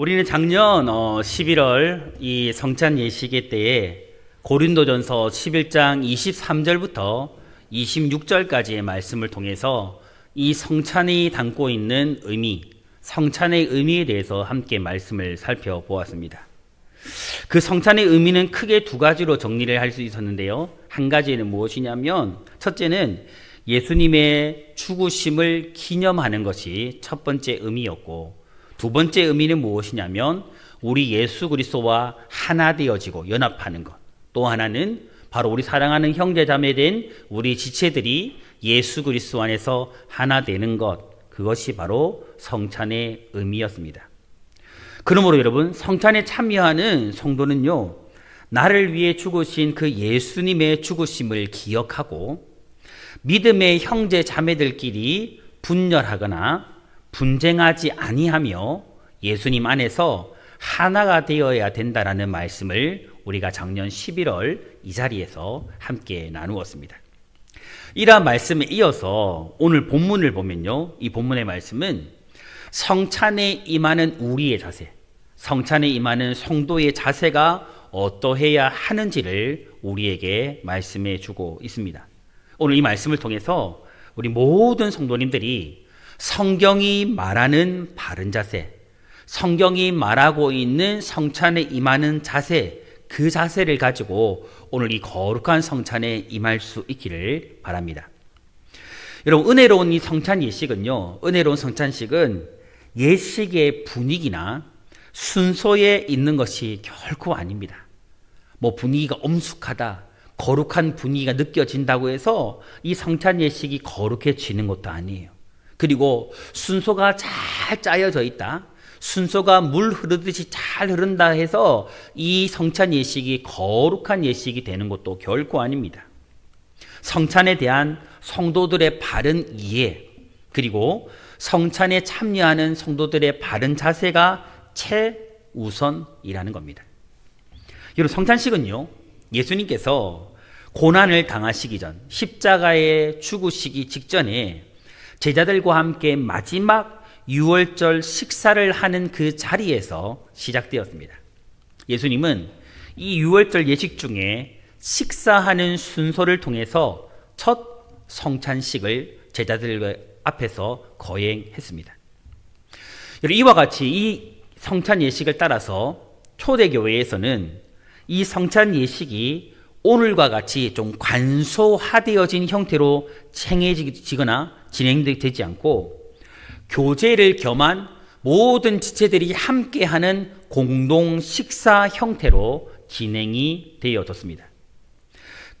우리는 작년 11월 이 성찬 예식의 때에 고린도전서 11장 23절부터 26절까지의 말씀을 통해서 이 성찬이 담고 있는 의미, 성찬의 의미에 대해서 함께 말씀을 살펴보았습니다. 그 성찬의 의미는 크게 두 가지로 정리를 할 수 있었는데요. 한 가지는 무엇이냐면, 첫째는 예수님의 죽으심을 기념하는 것이 첫 번째 의미였고, 두 번째 의미는 무엇이냐면 우리 예수 그리스도와 하나 되어지고 연합하는 것. 또 하나는 바로 우리 사랑하는 형제 자매된 우리 지체들이 예수 그리스도 안에서 하나 되는 것. 그것이 바로 성찬의 의미였습니다. 그러므로 여러분, 성찬에 참여하는 성도는요, 나를 위해 죽으신 그 예수님의 죽으심을 기억하고 믿음의 형제 자매들끼리 분열하거나 분쟁하지 아니하며 예수님 안에서 하나가 되어야 된다라는 말씀을 우리가 작년 11월 이 자리에서 함께 나누었습니다. 이러한 말씀에 이어서 오늘 본문을 보면요, 이 본문의 말씀은 성찬에 임하는 우리의 자세, 성찬에 임하는 성도의 자세가 어떠해야 하는지를 우리에게 말씀해 주고 있습니다. 오늘 이 말씀을 통해서 우리 모든 성도님들이 성경이 말하는 바른 자세, 성경이 말하고 있는 성찬에 임하는 자세, 그 자세를 가지고 오늘 이 거룩한 성찬에 임할 수 있기를 바랍니다. 여러분, 은혜로운 이 성찬 예식은요, 은혜로운 성찬식은 예식의 분위기나 순서에 있는 것이 결코 아닙니다. 뭐 분위기가 엄숙하다, 거룩한 분위기가 느껴진다고 해서 이 성찬 예식이 거룩해지는 것도 아니에요. 그리고 순서가 잘 짜여져 있다, 순서가 물 흐르듯이 잘 흐른다 해서 이 성찬 예식이 거룩한 예식이 되는 것도 결코 아닙니다. 성찬에 대한 성도들의 바른 이해, 그리고 성찬에 참여하는 성도들의 바른 자세가 최우선이라는 겁니다. 여러분, 성찬식은요, 예수님께서 고난을 당하시기 전, 십자가에 죽으시기 직전에 제자들과 함께 마지막 유월절 식사를 하는 그 자리에서 시작되었습니다. 예수님은 이 유월절 예식 중에 식사하는 순서를 통해서 첫 성찬식을 제자들 앞에서 거행했습니다. 이와 같이 이 성찬 예식을 따라서 초대교회에서는 이 성찬 예식이 오늘과 같이 좀 관소화되어진 형태로 행해지거나 진행되지 않고 교제를 겸한 모든 지체들이 함께하는 공동 식사 형태로 진행이 되어졌습니다.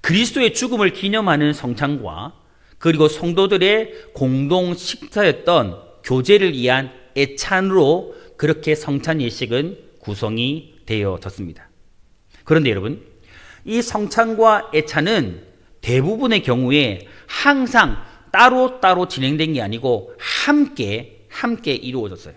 그리스도의 죽음을 기념하는 성찬과 그리고 성도들의 공동 식사였던 교제를 위한 애찬으로 그렇게 성찬 예식은 구성이 되어졌습니다. 그런데 여러분, 이 성찬과 애찬은 대부분의 경우에 항상 따로따로 진행된 게 아니고 함께 이루어졌어요.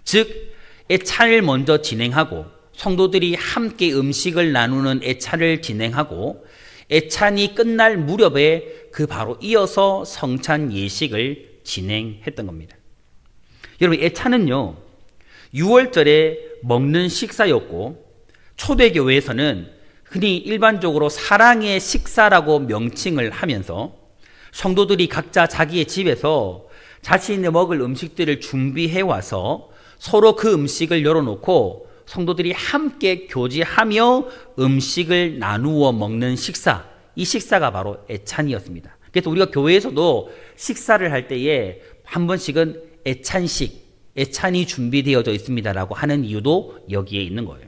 즉, 애찬을 먼저 진행하고 성도들이 함께 음식을 나누는 애찬을 진행하고 애찬이 끝날 무렵에 그 바로 이어서 성찬 예식을 진행했던 겁니다. 여러분, 애찬은요, 유월절에 먹는 식사였고 초대교회에서는 흔히 일반적으로 사랑의 식사라고 명칭을 하면서 성도들이 각자 자기의 집에서 자신이 먹을 음식들을 준비해 와서 서로 그 음식을 열어놓고 성도들이 함께 교제하며 음식을 나누어 먹는 식사, 이 식사가 바로 애찬이었습니다. 그래서 우리가 교회에서도 식사를 할 때에 한 번씩은 애찬이 준비되어져 있습니다라고 하는 이유도 여기에 있는 거예요.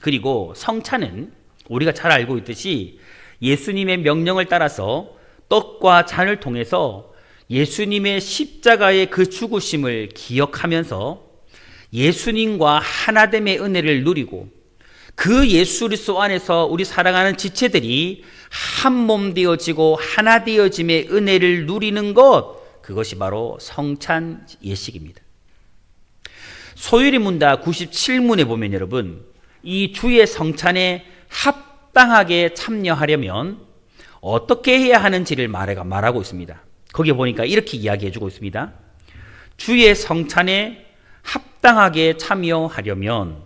그리고 성찬은 우리가 잘 알고 있듯이 예수님의 명령을 따라서 떡과 잔을 통해서 예수님의 십자가의 그 죽으심을 기억하면서 예수님과 하나됨의 은혜를 누리고 그 예수 그리스도 안에서 우리 사랑하는 지체들이 한 몸 되어지고 하나 되어짐의 은혜를 누리는 것, 그것이 바로 성찬 예식입니다. 소유리 문답 97문에 보면 여러분, 이 주의 성찬에 합당하게 참여하려면 어떻게 해야 하는지를 말하고 있습니다. 거기에 보니까 이렇게 이야기해주고 있습니다. 주의 성찬에 합당하게 합당하게 참여하려면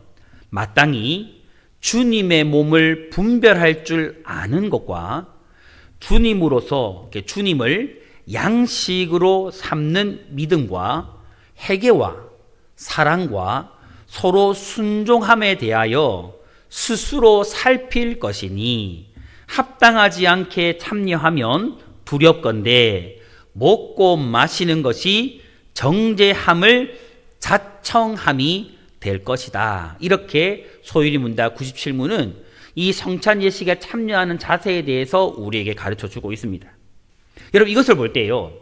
마땅히 주님의 몸을 분별할 줄 아는 것과 주님으로서 주님을 양식으로 삼는 믿음과 회개와 사랑과 서로 순종함에 대하여 스스로 살필 것이니 합당하지 않게 참여하면 두렵건대 먹고 마시는 것이 정죄함을 자청함이 될 것이다. 이렇게 소율이 문답 97문은 이 성찬 예식에 참여하는 자세에 대해서 우리에게 가르쳐 주고 있습니다. 여러분, 이것을 볼 때요,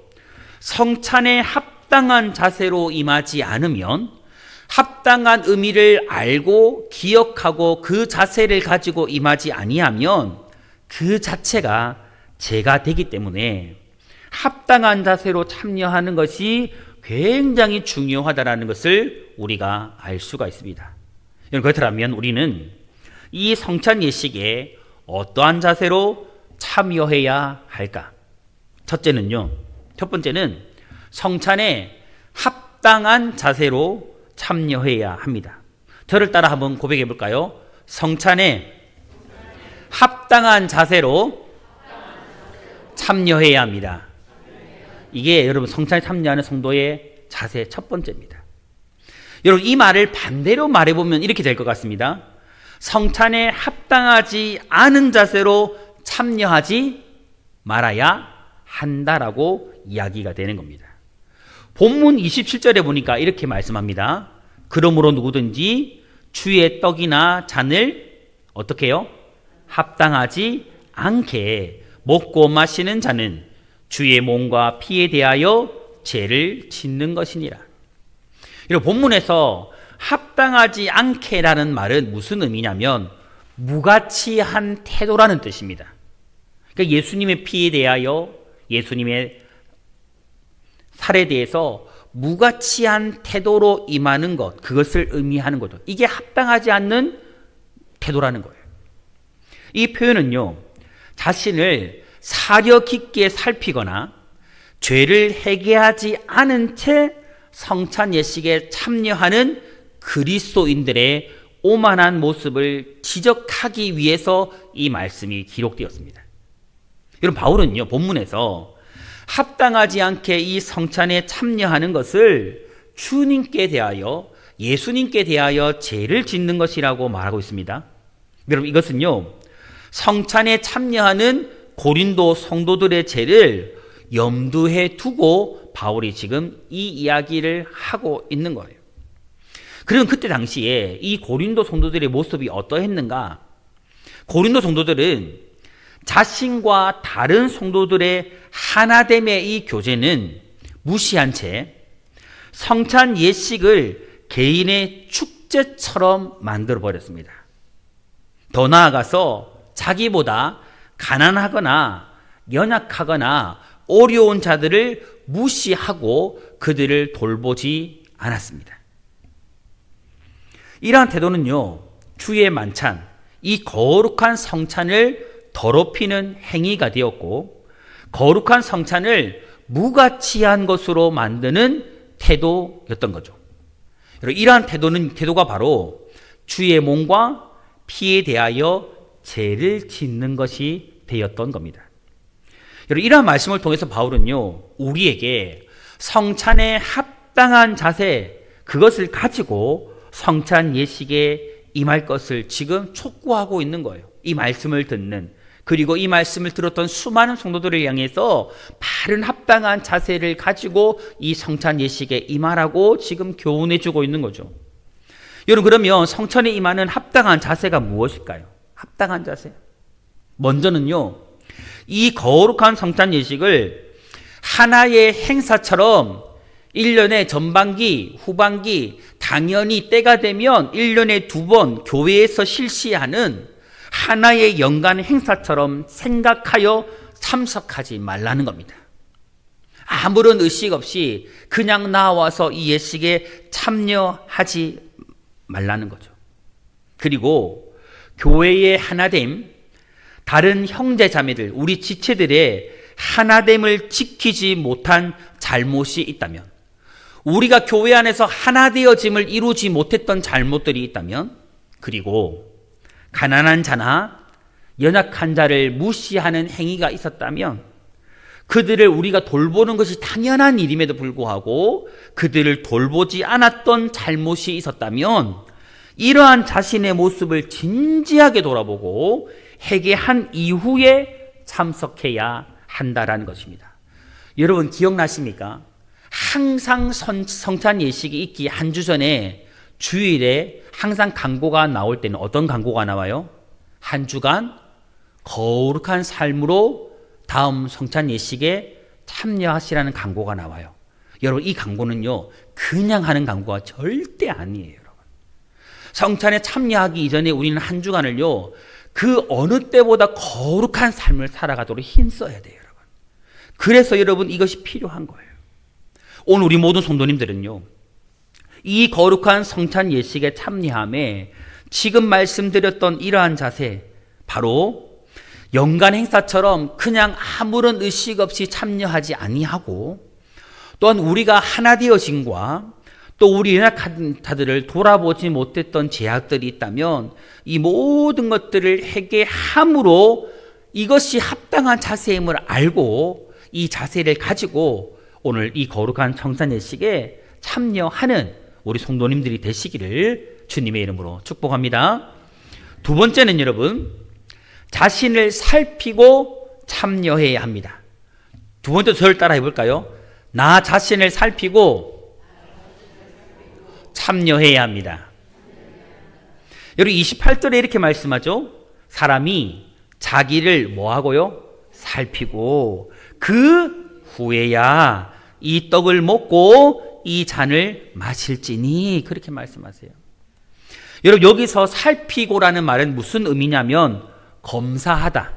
성찬에 합당한 자세로 임하지 않으면, 합당한 의미를 알고 기억하고 그 자세를 가지고 임하지 아니하면 그 자체가 죄가 되기 때문에 합당한 자세로 참여하는 것이 굉장히 중요하다는 것을 우리가 알 수가 있습니다. 그렇다면 우리는 이 성찬 예식에 어떠한 자세로 참여해야 할까? 첫 번째는 성찬에 합당한 자세로 참여해야 합니다. 저를 따라 한번 고백해 볼까요? 성찬에 합당한 자세로 참여해야 합니다. 이게 여러분 성찬에 참여하는 성도의 자세 첫 번째입니다. 여러분, 이 말을 반대로 말해보면 이렇게 될 것 같습니다. 성찬에 합당하지 않은 자세로 참여하지 말아야 한다라고 이야기가 되는 겁니다. 본문 27절에 보니까 이렇게 말씀합니다. 그러므로 누구든지 주의 떡이나 잔을 어떻게 해요? 합당하지 않게 먹고 마시는 자는 주의 몸과 피에 대하여 죄를 짓는 것이니라. 이런 본문에서 합당하지 않게라는 말은 무슨 의미냐면 무가치한 태도라는 뜻입니다. 그러니까 예수님의 피에 대하여, 예수님의 살에 대해서 무가치한 태도로 임하는 것, 그것을 의미하는 거죠. 이게 합당하지 않는 태도라는 거예요. 이 표현은요, 자신을 사려 깊게 살피거나 죄를 회개하지 않은 채 성찬 예식에 참여하는 그리스도인들의 오만한 모습을 지적하기 위해서 이 말씀이 기록되었습니다. 여러분, 바울은요, 본문에서 합당하지 않게 이 성찬에 참여하는 것을 주님께 대하여, 예수님께 대하여 죄를 짓는 것이라고 말하고 있습니다. 여러분, 이것은요, 성찬에 참여하는 고린도 성도들의 죄를 염두에 두고 바울이 지금 이 이야기를 하고 있는 거예요. 그럼 그때 당시에 이 고린도 성도들의 모습이 어떠했는가? 고린도 성도들은 자신과 다른 성도들의 하나됨의 이 교제는 무시한 채 성찬 예식을 개인의 축제처럼 만들어버렸습니다. 더 나아가서 자기보다 가난하거나 연약하거나 어려운 자들을 무시하고 그들을 돌보지 않았습니다. 이러한 태도는요, 주의 만찬, 이 거룩한 성찬을 더럽히는 행위가 되었고, 거룩한 성찬을 무가치한 것으로 만드는 태도였던 거죠. 이러한 태도가 바로 주의 몸과 피에 대하여 죄를 짓는 것이 되었던 겁니다. 이러한 말씀을 통해서 바울은요, 우리에게 성찬에 합당한 자세, 그것을 가지고 성찬 예식에 임할 것을 지금 촉구하고 있는 거예요. 이 말씀을 듣는, 그리고 이 말씀을 들었던 수많은 성도들을 향해서 바른 합당한 자세를 가지고 이 성찬 예식에 임하라고 지금 교훈해주고 있는 거죠. 여러분, 그러면 성찬에 임하는 합당한 자세가 무엇일까요? 합당한 자세. 먼저는요, 이 거룩한 성찬 예식을 하나의 행사처럼 1년의 전반기, 후반기, 당연히 때가 되면 1년에 2번 교회에서 실시하는 하나의 연간 행사처럼 생각하여 참석하지 말라는 겁니다. 아무런 의식 없이 그냥 나와서 이 예식에 참여하지 말라는 거죠. 그리고 교회의 하나됨, 다른 형제 자매들, 우리 지체들의 하나됨을 지키지 못한 잘못이 있다면, 우리가 교회 안에서 하나 되어짐을 이루지 못했던 잘못들이 있다면, 그리고 가난한 자나 연약한 자를 무시하는 행위가 있었다면, 그들을 우리가 돌보는 것이 당연한 일임에도 불구하고 그들을 돌보지 않았던 잘못이 있었다면, 이러한 자신의 모습을 진지하게 돌아보고 회개한 이후에 참석해야 한다라는 것입니다. 여러분 기억나십니까? 항상 성찬 예식이 있기 한 주 전에 주일에 항상 광고가 나올 때는 어떤 광고가 나와요? 한 주간 거룩한 삶으로 다음 성찬 예식에 참여하시라는 광고가 나와요. 여러분 이 광고는요 그냥 하는 광고가 절대 아니에요. 여러분 성찬에 참여하기 이전에 우리는 한 주간을요 그 어느 때보다 거룩한 삶을 살아가도록 힘써야 돼요. 여러분 그래서 여러분 이것이 필요한 거예요. 오늘 우리 모든 성도님들은요 이 거룩한 성찬 예식에 참여함에 지금 말씀드렸던 이러한 자세, 바로 연간 행사처럼 그냥 아무런 의식 없이 참여하지 아니하고, 또한 우리가 하나 되어짐과 또 우리 연약한 자들을 돌아보지 못했던 제약들이 있다면 이 모든 것들을 회개함으로 이것이 합당한 자세임을 알고 이 자세를 가지고 오늘 이 거룩한 성찬 예식에 참여하는 우리 성도님들이 되시기를 주님의 이름으로 축복합니다. 두 번째는 여러분, 자신을 살피고 참여해야 합니다. 두 번째 저를 따라 해볼까요? 나 자신을 살피고 참여해야 합니다. 여러분 28절에 이렇게 말씀하죠. 사람이 자기를 뭐하고요? 살피고 그 후에야 이 떡을 먹고 이 잔을 마실지니, 그렇게 말씀하세요. 여러분 여기서 살피고라는 말은 무슨 의미냐면 검사하다,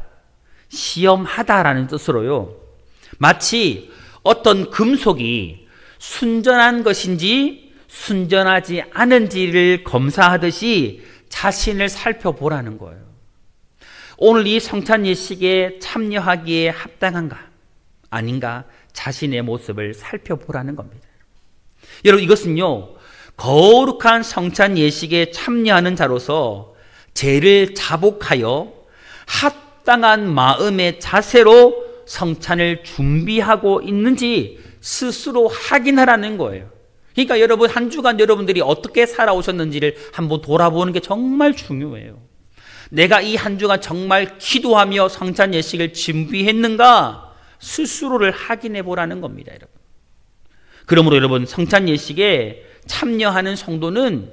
시험하다라는 뜻으로요. 마치 어떤 금속이 순전한 것인지 순전하지 않은지를 검사하듯이 자신을 살펴보라는 거예요. 오늘 이 성찬 예식에 참여하기에 합당한가 아닌가 자신의 모습을 살펴보라는 겁니다. 여러분 이것은요 거룩한 성찬 예식에 참여하는 자로서 죄를 자복하여 합당한 마음의 자세로 성찬을 준비하고 있는지 스스로 확인하라는 거예요. 그러니까 여러분 한 주간 여러분들이 어떻게 살아오셨는지를 한번 돌아보는 게 정말 중요해요. 내가 이 한 주간 정말 기도하며 성찬 예식을 준비했는가 스스로를 확인해 보라는 겁니다. 여러분. 그러므로 여러분 성찬 예식에 참여하는 성도는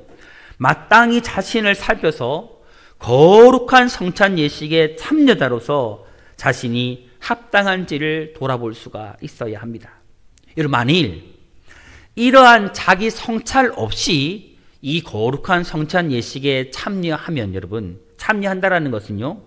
마땅히 자신을 살펴서 거룩한 성찬 예식의 참여자로서 자신이 합당한지를 돌아볼 수가 있어야 합니다. 여러분 만일 이러한 자기 성찰 없이 이 거룩한 성찬 예식에 참여하면, 여러분 참여한다라는 것은요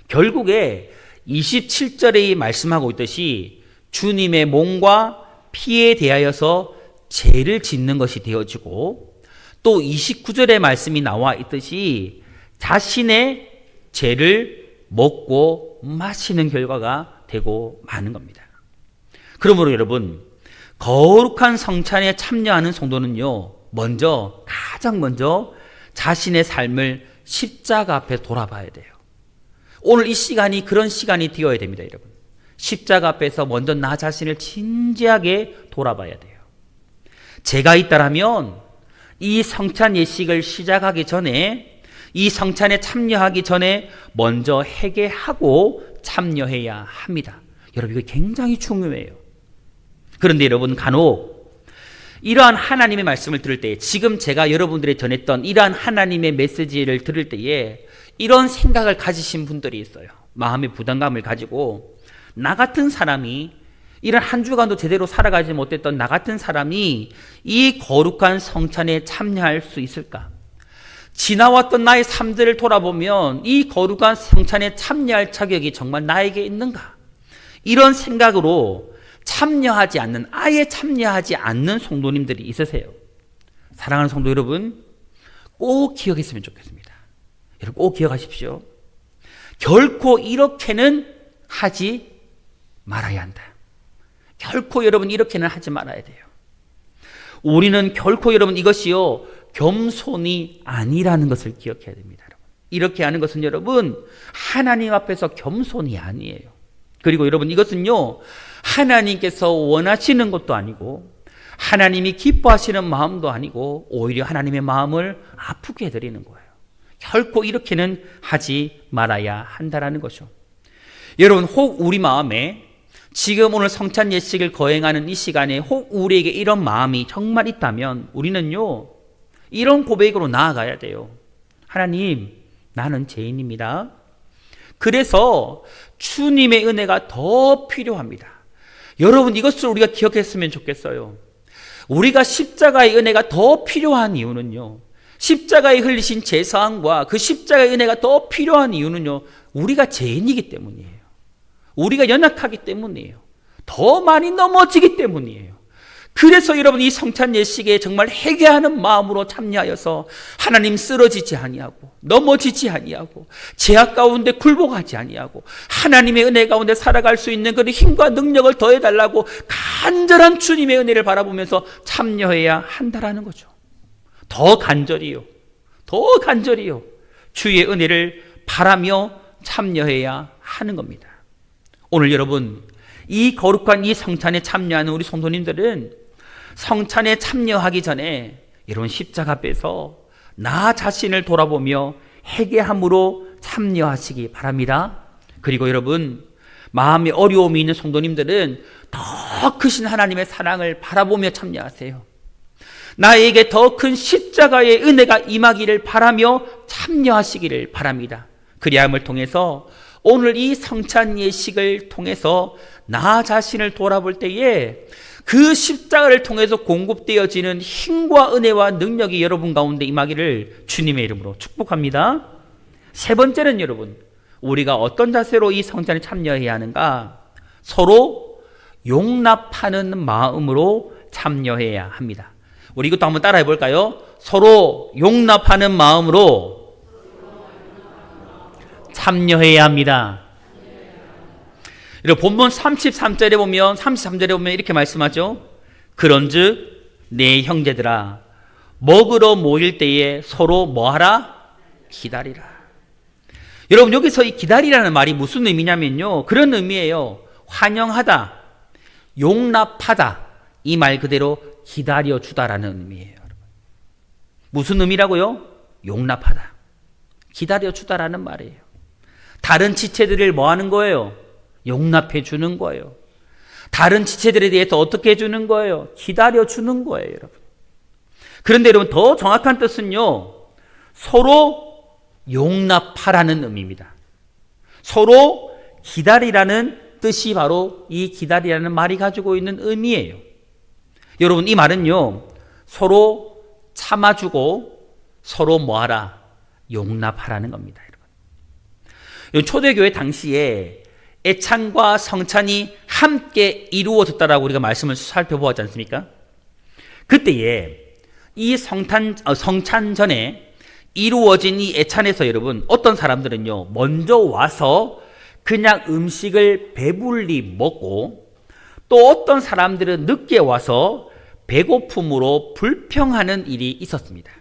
결국에 27절에 말씀하고 있듯이 주님의 몸과 피에 대하여서 죄를 짓는 것이 되어지고, 또 29절의 말씀이 나와 있듯이 자신의 죄를 먹고 마시는 결과가 되고 마는 겁니다. 그러므로 여러분 거룩한 성찬에 참여하는 성도는요 가장 먼저 자신의 삶을 십자가 앞에 돌아봐야 돼요. 오늘 이 시간이 그런 시간이 되어야 됩니다. 여러분 십자가 앞에서 먼저 나 자신을 진지하게 돌아봐야 돼요. 제가 있다라면 이 성찬 예식을 시작하기 전에, 이 성찬에 참여하기 전에 먼저 회개하고 참여해야 합니다. 여러분 이거 굉장히 중요해요. 그런데 여러분 간혹 이러한 하나님의 말씀을 들을 때, 지금 제가 여러분들이 전했던 이러한 하나님의 메시지를 들을 때에 이런 생각을 가지신 분들이 있어요. 마음의 부담감을 가지고 나 같은 사람이, 이런 한 주간도 제대로 살아가지 못했던 나 같은 사람이 이 거룩한 성찬에 참여할 수 있을까? 지나왔던 나의 삶들을 돌아보면 이 거룩한 성찬에 참여할 자격이 정말 나에게 있는가? 이런 생각으로 참여하지 않는, 아예 참여하지 않는 성도님들이 있으세요. 사랑하는 성도 여러분, 꼭 기억했으면 좋겠습니다. 여러분 꼭 기억하십시오. 결코 이렇게는 하지 말아야 한다. 결코 여러분 이렇게는 하지 말아야 돼요. 우리는 결코 여러분 이것이요 겸손이 아니라는 것을 기억해야 됩니다. 여러분. 이렇게 하는 것은 여러분 하나님 앞에서 겸손이 아니에요. 그리고 여러분 이것은요 하나님께서 원하시는 것도 아니고 하나님이 기뻐하시는 마음도 아니고 오히려 하나님의 마음을 아프게 해드리는 거예요. 결코 이렇게는 하지 말아야 한다라는 거죠. 여러분 혹 우리 마음에 지금 오늘 성찬 예식을 거행하는 이 시간에 혹 우리에게 이런 마음이 정말 있다면 우리는요 이런 고백으로 나아가야 돼요. 하나님, 나는 죄인입니다. 그래서 주님의 은혜가 더 필요합니다. 여러분 이것을 우리가 기억했으면 좋겠어요. 우리가 십자가의 은혜가 더 필요한 이유는요 십자가에 흘리신 제사함과 그 십자가의 은혜가 더 필요한 이유는요 우리가 죄인이기 때문이에요. 우리가 연약하기 때문이에요. 더 많이 넘어지기 때문이에요. 그래서 여러분 이 성찬 예식에 정말 회개하는 마음으로 참여하여서 하나님 쓰러지지 아니하고 넘어지지 아니하고 죄악 가운데 굴복하지 아니하고 하나님의 은혜 가운데 살아갈 수 있는 그런 힘과 능력을 더해달라고 간절한 주님의 은혜를 바라보면서 참여해야 한다라는 거죠. 더 간절히요. 더 간절히요. 주의 은혜를 바라며 참여해야 하는 겁니다. 오늘 여러분 이 거룩한 이 성찬에 참여하는 우리 성도님들은 성찬에 참여하기 전에 여러분 십자가 빼서 나 자신을 돌아보며 회개함으로 참여하시기 바랍니다. 그리고 여러분 마음에 어려움이 있는 성도님들은 더 크신 하나님의 사랑을 바라보며 참여하세요. 나에게 더 큰 십자가의 은혜가 임하기를 바라며 참여하시기를 바랍니다. 그리함을 통해서 오늘 이 성찬 예식을 통해서 나 자신을 돌아볼 때에 그 십자가를 통해서 공급되어지는 힘과 은혜와 능력이 여러분 가운데 임하기를 주님의 이름으로 축복합니다. 세 번째는 여러분 우리가 어떤 자세로 이 성찬에 참여해야 하는가? 서로 용납하는 마음으로 참여해야 합니다. 우리 이것도 한번 따라해 볼까요? 서로 용납하는 마음으로 참여해야 합니다. 본문 33절에 보면 이렇게 말씀하죠. 그런즉 내 형제들아 먹으러 모일 때에 서로 뭐하라? 기다리라. 여러분 여기서 이 기다리라는 말이 무슨 의미냐면요 그런 의미예요. 환영하다, 용납하다 이 말 그대로 기다려주다라는 의미예요. 무슨 의미라고요? 용납하다, 기다려주다라는 말이에요. 다른 지체들을 뭐 하는 거예요? 용납해 주는 거예요. 다른 지체들에 대해서 어떻게 해주는 거예요? 기다려 주는 거예요, 여러분. 그런데 여러분 더 정확한 뜻은요, 서로 용납하라는 의미입니다. 서로 기다리라는 뜻이 바로 이 기다리라는 말이 가지고 있는 의미예요. 여러분 이 말은요, 서로 참아주고 서로 뭐하라? 용납하라는 겁니다, 여러분. 초대교회 당시에 애찬과 성찬이 함께 이루어졌다라고 우리가 말씀을 살펴보았지 않습니까? 그때에 이 성찬 전에 이루어진 이 애찬에서 여러분 어떤 사람들은요 먼저 와서 그냥 음식을 배불리 먹고 또 어떤 사람들은 늦게 와서 배고픔으로 불평하는 일이 있었습니다.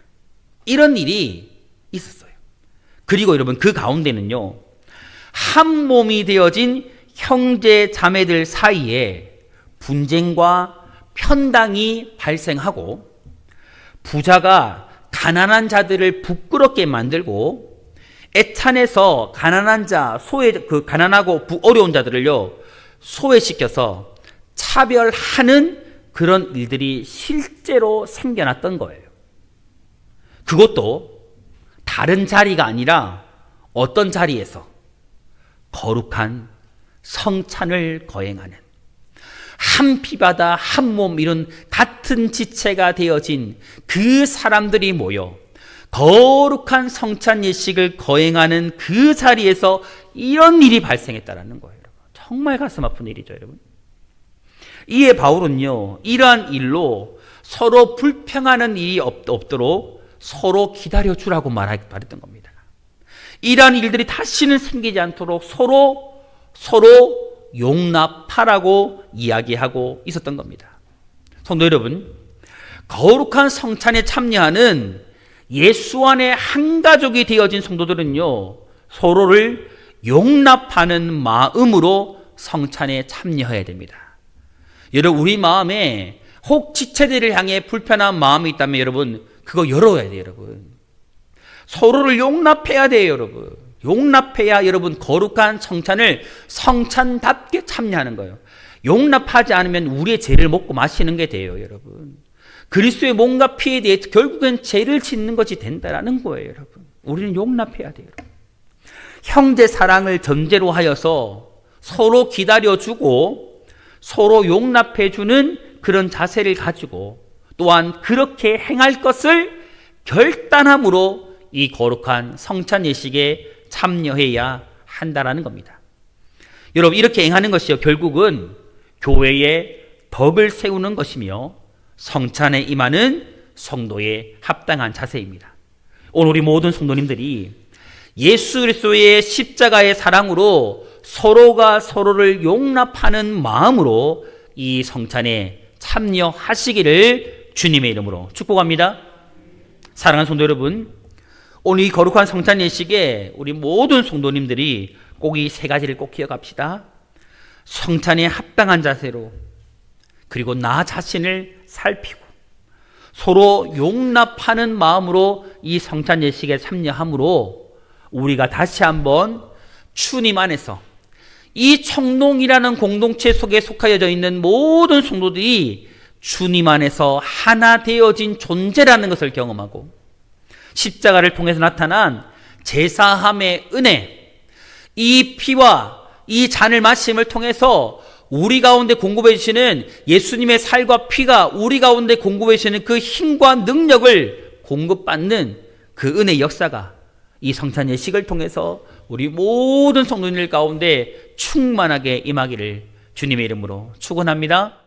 이런 일이 있었어요. 그리고 여러분 그 가운데는요 한 몸이 되어진 형제 자매들 사이에 분쟁과 편당이 발생하고 부자가 가난한 자들을 부끄럽게 만들고 애찬에서 가난한 자, 가난하고 어려운 자들을요 소외시켜서 차별하는 그런 일들이 실제로 생겨났던 거예요. 그것도 다른 자리가 아니라 어떤 자리에서 거룩한 성찬을 거행하는 한 피바다 한 몸 이룬 같은 지체가 되어진 그 사람들이 모여 거룩한 성찬 예식을 거행하는 그 자리에서 이런 일이 발생했다는 거예요. 정말 가슴 아픈 일이죠, 여러분. 이에 바울은요 이러한 일로 서로 불평하는 일이 없도록 서로 기다려주라고 말했던 겁니다. 이러한 일들이 다시는 생기지 않도록 서로 용납하라고 이야기하고 있었던 겁니다. 성도 여러분, 거룩한 성찬에 참여하는 예수 안에 한 가족이 되어진 성도들은요, 서로를 용납하는 마음으로 성찬에 참여해야 됩니다. 여러분, 우리 마음에 혹 지체들을 향해 불편한 마음이 있다면 여러분, 그거 열어야 돼요, 여러분. 서로를 용납해야 돼요, 여러분. 용납해야 여러분 거룩한 성찬을 성찬답게 참여하는 거예요. 용납하지 않으면 우리의 죄를 먹고 마시는 게 돼요, 여러분. 그리스도의 몸과 피에 대해 결국은 죄를 짓는 것이 된다라는 거예요, 여러분. 우리는 용납해야 돼요, 여러분. 형제 사랑을 전제로 하여서 서로 기다려주고 서로 용납해주는 그런 자세를 가지고 또한 그렇게 행할 것을 결단함으로 이 거룩한 성찬 예식에 참여해야 한다라는 겁니다. 여러분, 이렇게 행하는 것이요, 결국은 교회의 덕을 세우는 것이며 성찬에 임하는 성도의 합당한 자세입니다. 오늘 우리 모든 성도님들이 예수 그리스도의 십자가의 사랑으로 서로가 서로를 용납하는 마음으로 이 성찬에 참여하시기를 주님의 이름으로 축복합니다. 사랑하는 성도 여러분, 오늘 이 거룩한 성찬 예식에 우리 모든 성도님들이 꼭 이 세 가지를 꼭 기억합시다. 성찬에 합당한 자세로, 그리고 나 자신을 살피고 서로 용납하는 마음으로 이 성찬 예식에 참여함으로 우리가 다시 한번 주님 안에서 이 청농이라는 공동체 속에 속하여져 있는 모든 성도들이 주님 안에서 하나 되어진 존재라는 것을 경험하고 십자가를 통해서 나타난 제사함의 은혜, 이 피와 이 잔을 마심을 통해서 우리 가운데 공급해 주시는 예수님의 살과 피가 우리 가운데 공급해 주시는 그 힘과 능력을 공급받는 그 은혜의 역사가 이 성찬 예식을 통해서 우리 모든 성도님들 가운데 충만하게 임하기를 주님의 이름으로 축원합니다.